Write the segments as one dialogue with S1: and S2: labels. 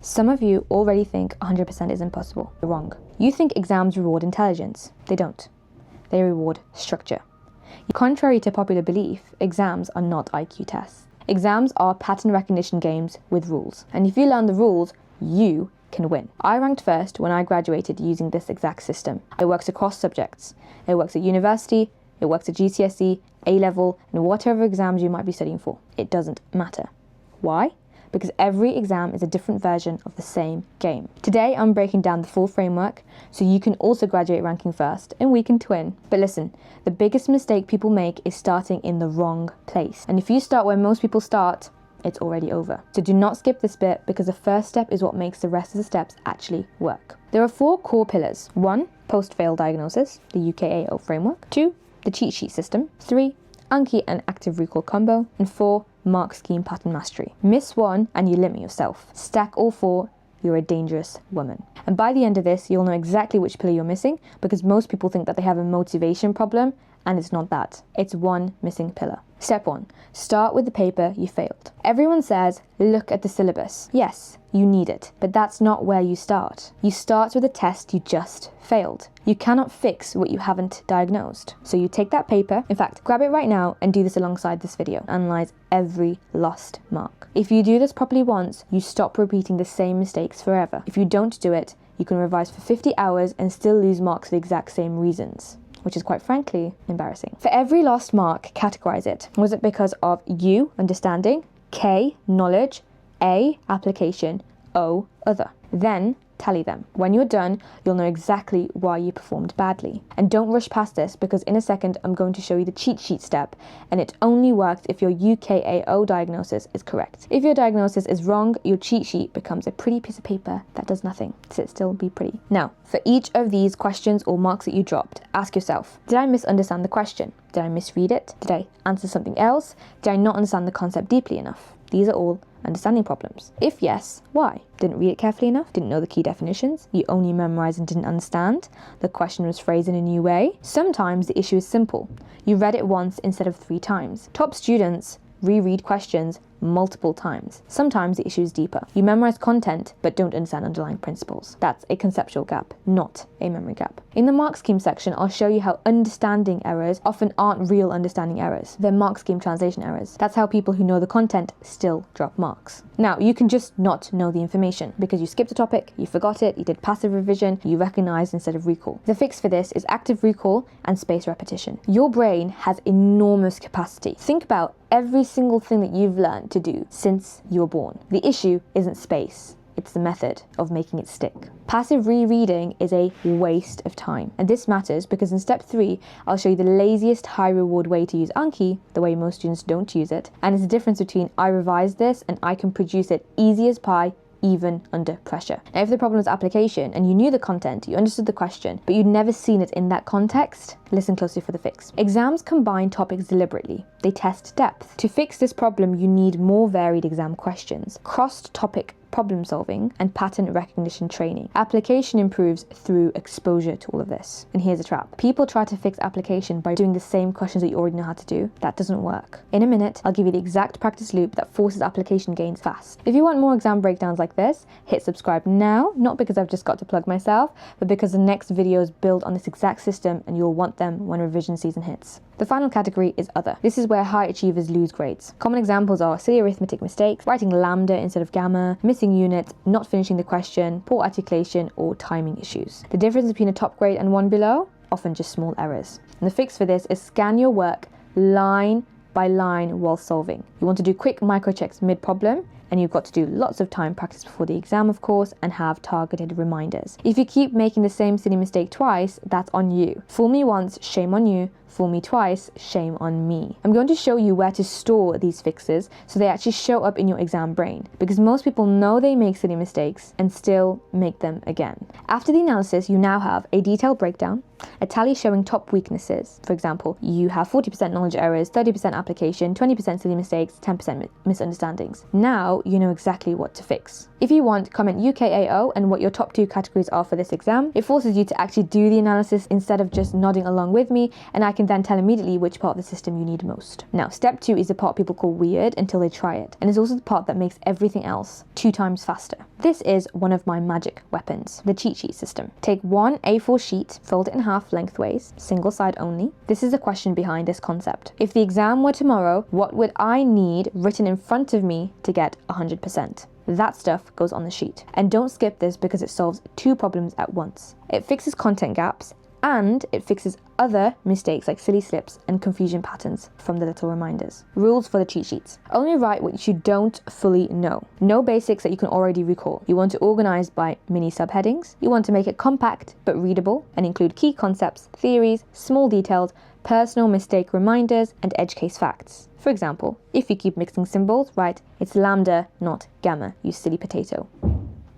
S1: Some of you already think 100% is impossible. You're wrong. You think exams reward intelligence. They don't. They reward structure. Contrary to popular belief, exams are not IQ tests. Exams are pattern recognition games with rules. And if you learn the rules, you can win. I ranked first when I graduated using this exact system. It works across subjects. It works at university, it works at GCSE, A-level, and whatever exams you might be studying for. It doesn't matter. Why? Because every exam is a different version of the same game. Today, I'm breaking down the full framework so you can also graduate ranking first and we can twin. But listen, the biggest mistake people make is starting in the wrong place. And if you start where most people start, it's already over. So do not skip this bit because the first step is what makes the rest of the steps actually work. There are 4 core pillars. 1, post-fail diagnosis, the UKAO framework. 2, the cheat sheet system. 3, Anki and active recall combo. And 4, mark scheme pattern mastery. Miss one and you limit yourself. Stack all 4, you're a dangerous woman. And by the end of this, you'll know exactly which pillar you're missing because most people think that they have a motivation problem and it's not that. It's one missing pillar. Step 1, start with the paper you failed. Everyone says, look at the syllabus. Yes, you need it, but that's not where you start. You start with a test you just failed. You cannot fix what you haven't diagnosed. So you take that paper, in fact, grab it right now and do this alongside this video. Analyze every lost mark. If you do this properly once, you stop repeating the same mistakes forever. If you don't do it, you can revise for 50 hours and still lose marks for the exact same reasons, which is quite frankly embarrassing. For every lost mark, categorize it. Was it because of U, understanding, K, knowledge, A, application, O, other? Then tally them. When you're done, you'll know exactly why you performed badly. And don't rush past this because in a second, I'm going to show you the cheat sheet step and it only works if your UKAO diagnosis is correct. If your diagnosis is wrong, your cheat sheet becomes a pretty piece of paper that does nothing. Sit still, be pretty. Now, for each of these questions or marks that you dropped, ask yourself, did I misunderstand the question? Did I misread it? Did I answer something else? Did I not understand the concept deeply enough? These are all understanding problems. If yes, why? Didn't read it carefully enough? Didn't know the key definitions? You only memorized and didn't understand? The question was phrased in a new way? Sometimes the issue is simple. You read it once instead of 3 times. Top students reread questions multiple times. Sometimes the issue is deeper. You memorize content but don't understand underlying principles. That's a conceptual gap, not a memory gap. In the mark scheme section, I'll show you how understanding errors often aren't real understanding errors. They're mark scheme translation errors. That's how people who know the content still drop marks. Now, you can just not know the information because you skipped a topic, you forgot it, you did passive revision, you recognized instead of recall. The fix for this is active recall and spaced repetition. Your brain has enormous capacity. Think about every single thing that you've learned to do since you were born. The issue isn't space, it's the method of making it stick. Passive rereading is a waste of time. And this matters because in step 3, I'll show you the laziest high reward way to use Anki, the way most students don't use it. And it's the difference between I revised this and I can produce it easy as pie, even under pressure. Now, if the problem is application and you knew the content, you understood the question, but you'd never seen it in that context, listen closely for the fix. Exams combine topics deliberately. They test depth. To fix this problem, you need more varied exam questions, cross-topic problem solving, and pattern recognition training. Application improves through exposure to all of this. And here's a trap. People try to fix application by doing the same questions that you already know how to do. That doesn't work. In a minute, I'll give you the exact practice loop that forces application gains fast. If you want more exam breakdowns like this, hit subscribe now, not because I've just got to plug myself, but because the next videos build on this exact system and you'll want them when revision season hits. The final category is other. This is where high achievers lose grades. Common examples are silly arithmetic mistakes, writing lambda instead of gamma, missing units, not finishing the question, poor articulation, or timing issues. The difference between a top grade and one below? Often just small errors. And the fix for this is scan your work line by line while solving. You want to do quick micro checks mid-problem, and you've got to do lots of time practice before the exam, of course, and have targeted reminders. If you keep making the same silly mistake twice, that's on you. Fool me once, shame on you. Fool me twice, shame on me. I'm going to show you where to store these fixes so they actually show up in your exam brain, because most people know they make silly mistakes and still make them again. After the analysis, you now have a detailed breakdown, a tally showing top weaknesses. For example, you have 40% knowledge errors, 30% application, 20% silly mistakes, 10% misunderstandings. Now you know exactly what to fix. If you want, comment UKAO and what your top 2 categories are for this exam. It forces you to actually do the analysis instead of just nodding along with me, and I can can then tell immediately which part of the system you need most. Now, step 2 is the part people call weird until they try it, and is also the part that makes everything else 2 times faster. This is one of my magic weapons, the cheat sheet system. Take one A4 sheet, fold it in half lengthways, single side only. This is the question behind this concept. If the exam were tomorrow, what would I need written in front of me to get 100%? That stuff goes on the sheet. And don't skip this because it solves 2 problems at once. It fixes content gaps and it fixes other mistakes like silly slips and confusion patterns from the little reminders. Rules for the cheat sheets. Only write what you don't fully know. No basics that you can already recall. You want to organize by mini subheadings. You want to make it compact but readable and include key concepts, theories, small details, personal mistake reminders, and edge case facts. For example, if you keep mixing symbols, write, it's lambda, not gamma, you silly potato.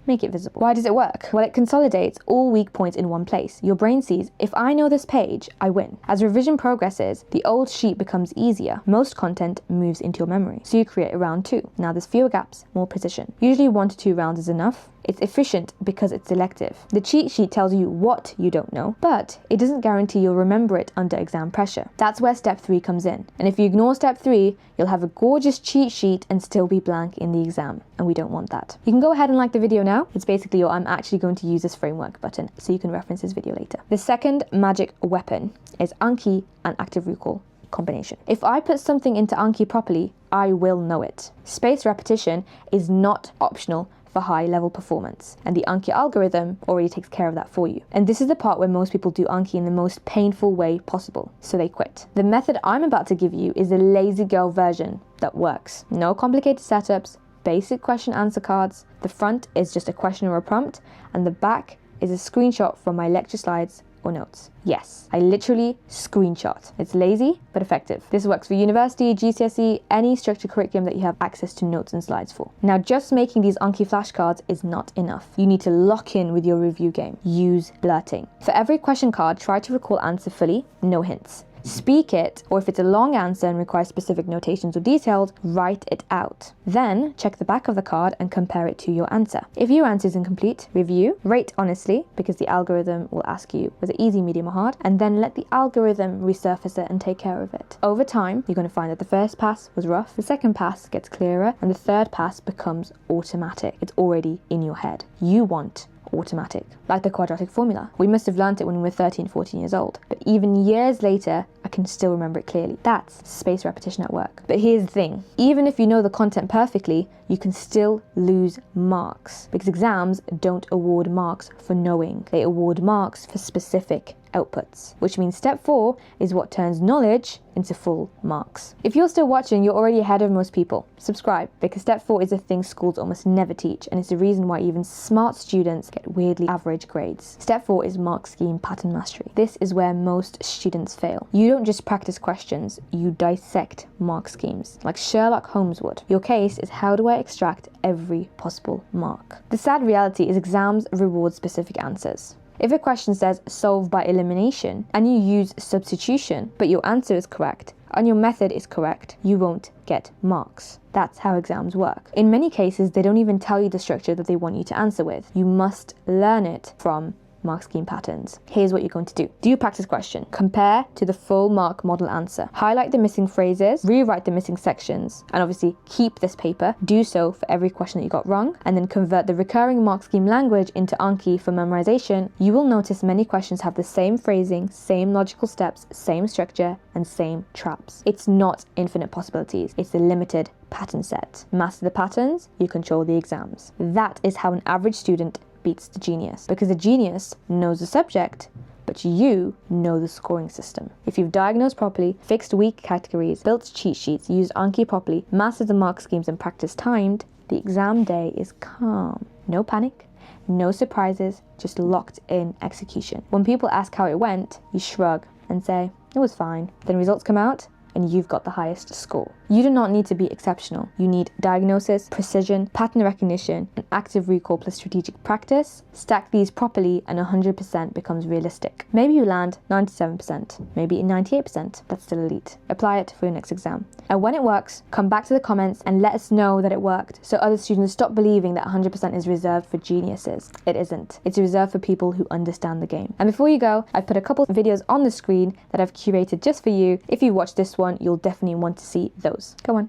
S1: Make it visible. Why does it work? Well, it consolidates all weak points in one place. Your brain sees, if I know this page, I win. As revision progresses, the old sheet becomes easier. Most content moves into your memory. So you create a round 2. Now there's fewer gaps, more precision. Usually 1 to 2 rounds is enough. It's efficient because it's selective. The cheat sheet tells you what you don't know, but it doesn't guarantee you'll remember it under exam pressure. That's where step 3 comes in. And if you ignore step 3, you'll have a gorgeous cheat sheet and still be blank in the exam. And we don't want that. You can go ahead and like the video now. It's basically your I'm actually going to use this framework button, so you can reference this video later. The second magic weapon is Anki and active recall combination. If I put something into Anki properly, I will know it. Spaced repetition is not optional for high level performance, and the Anki algorithm already takes care of that for you. And this is the part where most people do Anki in the most painful way possible, so they quit. The method I'm about to give you is the lazy girl version that works. No complicated setups, basic question answer cards. The front is just a question or a prompt, and the back is a screenshot from my lecture slides or notes. Yes, I literally screenshot. It's lazy, but effective. This works for university, GCSE, any structured curriculum that you have access to notes and slides for. Now, just making these Anki flashcards is not enough. You need to lock in with your review game. Use blurting. For every question card, try to recall answer fully, no hints. Speak it, or if it's a long answer and requires specific notations or details, write it out. Then check the back of the card and compare it to your answer. If your answer is incomplete, review, rate honestly, because the algorithm will ask you, was it easy, medium, or hard? And then let the algorithm resurface it and take care of it. Over time, you're going to find that the first pass was rough, the second pass gets clearer, and the third pass becomes automatic. It's already in your head. You want automatic. Like the quadratic formula. We must have learnt it when we were 13, 14 years old. But even years later, I can still remember it clearly. That's spaced repetition at work. But here's the thing. Even if you know the content perfectly, you can still lose marks. Because exams don't award marks for knowing. They award marks for specific outputs. Which means step 4 is what turns knowledge into full marks. If you're still watching, you're already ahead of most people. Subscribe, because step 4 is a thing schools almost never teach, and it's the reason why even smart students get weirdly average grades. Step 4 is mark scheme pattern mastery. This is where most students fail. You don't just practice questions, you dissect mark schemes, like Sherlock Holmes would. Your case is, how do I extract every possible mark? The sad reality is exams reward specific answers. If a question says solve by elimination and you use substitution, but your answer is correct and your method is correct, you won't get marks. That's how exams work. In many cases, they don't even tell you the structure that they want you to answer with. You must learn it from mark scheme patterns. Here's what you're going to do. Do your practice question. Compare to the full mark model answer. Highlight the missing phrases, rewrite the missing sections, and obviously keep this paper. Do so for every question that you got wrong, and then convert the recurring mark scheme language into Anki for memorization. You will notice many questions have the same phrasing, same logical steps, same structure, and same traps. It's not infinite possibilities. It's a limited pattern set. Master the patterns, you control the exams. That is how an average student beats the genius, because the genius knows the subject, but you know the scoring system. If you've diagnosed properly, fixed weak categories, built cheat sheets, used Anki properly, mastered the mark schemes and practice timed, the exam day is calm. No panic, no surprises, just locked in execution. When people ask how it went, you shrug and say, it was fine. Then results come out and you've got the highest score. You do not need to be exceptional. You need diagnosis, precision, pattern recognition, and active recall plus strategic practice. Stack these properly and 100% becomes realistic. Maybe you land 97%, maybe 98%, that's still elite. Apply it for your next exam. And when it works, come back to the comments and let us know that it worked, so other students stop believing that 100% is reserved for geniuses. It isn't. It's reserved for people who understand the game. And before you go, I've put a couple of videos on the screen that I've curated just for you. If you watch this one, you'll definitely want to see those. Go on.